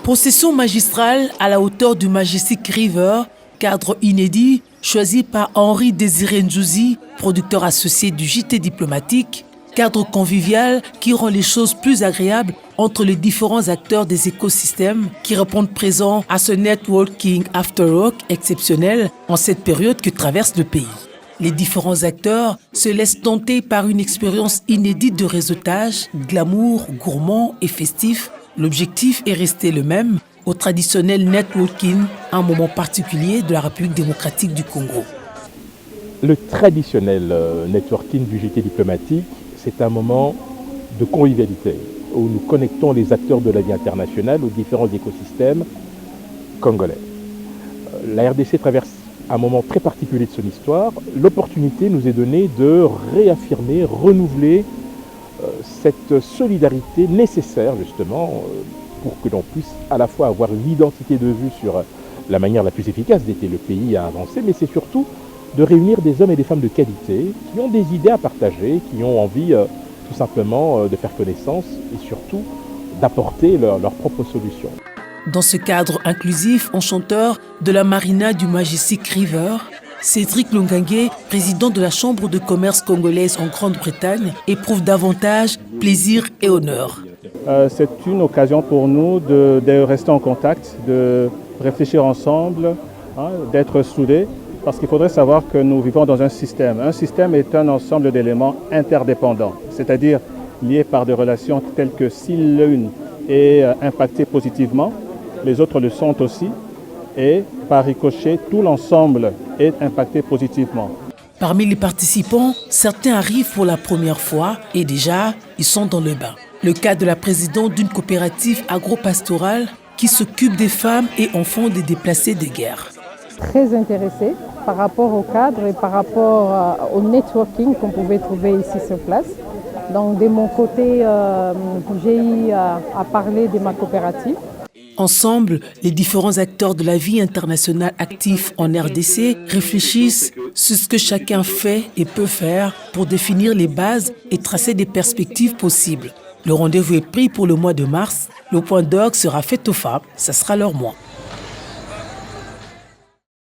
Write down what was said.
Procession magistrale à la hauteur du Majestic River, cadre inédit choisi par Henri Désiré Njouzi, producteur associé du JT diplomatique, cadre convivial qui rend les choses plus agréables entre les différents acteurs des écosystèmes qui répondent présents à ce networking after work exceptionnel en cette période que traverse le pays. Les différents acteurs se laissent tenter par une expérience inédite de réseautage, glamour, gourmand et festif. L'objectif est resté le même, au traditionnel networking, un moment particulier de la République démocratique du Congo. Le traditionnel networking du JT diplomatique, c'est un moment de convivialité où nous connectons les acteurs de la vie internationale aux différents écosystèmes congolais. La RDC traverse un moment très particulier de son histoire. L'opportunité nous est donnée de réaffirmer, renouveler cette solidarité nécessaire justement pour que l'on puisse à la fois avoir une identité de vue sur la manière la plus efficace d'aider le pays à avancer, mais c'est surtout de réunir des hommes et des femmes de qualité qui ont des idées à partager, qui ont envie tout simplement de faire connaissance et surtout d'apporter leurs propres solutions. Dans ce cadre inclusif, enchanteur de la marina du Majestic River, Cédric Longangue, président de la Chambre de commerce congolaise en Grande-Bretagne, éprouve davantage plaisir et honneur. C'est une occasion pour nous de rester en contact, de réfléchir ensemble, d'être soudés, parce qu'il faudrait savoir que nous vivons dans un système. Un système est un ensemble d'éléments interdépendants, c'est-à-dire liés par des relations telles que si l'une est impactée positivement, les autres le sont aussi. Et par ricochet, tout l'ensemble est impacté positivement. Parmi les participants, certains arrivent pour la première fois et déjà, ils sont dans le bain. Le cas de la présidente d'une coopérative agro-pastorale qui s'occupe des femmes et enfants des déplacés de guerre. Très intéressée par rapport au cadre et par rapport au networking qu'on pouvait trouver ici sur place. Donc de mon côté, j'ai eu à parler de ma coopérative. Ensemble, les différents acteurs de la vie internationale actifs en RDC réfléchissent sur ce que chacun fait et peut faire pour définir les bases et tracer des perspectives possibles. Le rendez-vous est pris pour le mois de mars. Le point d'orgue sera fait aux femmes, ça sera leur mois.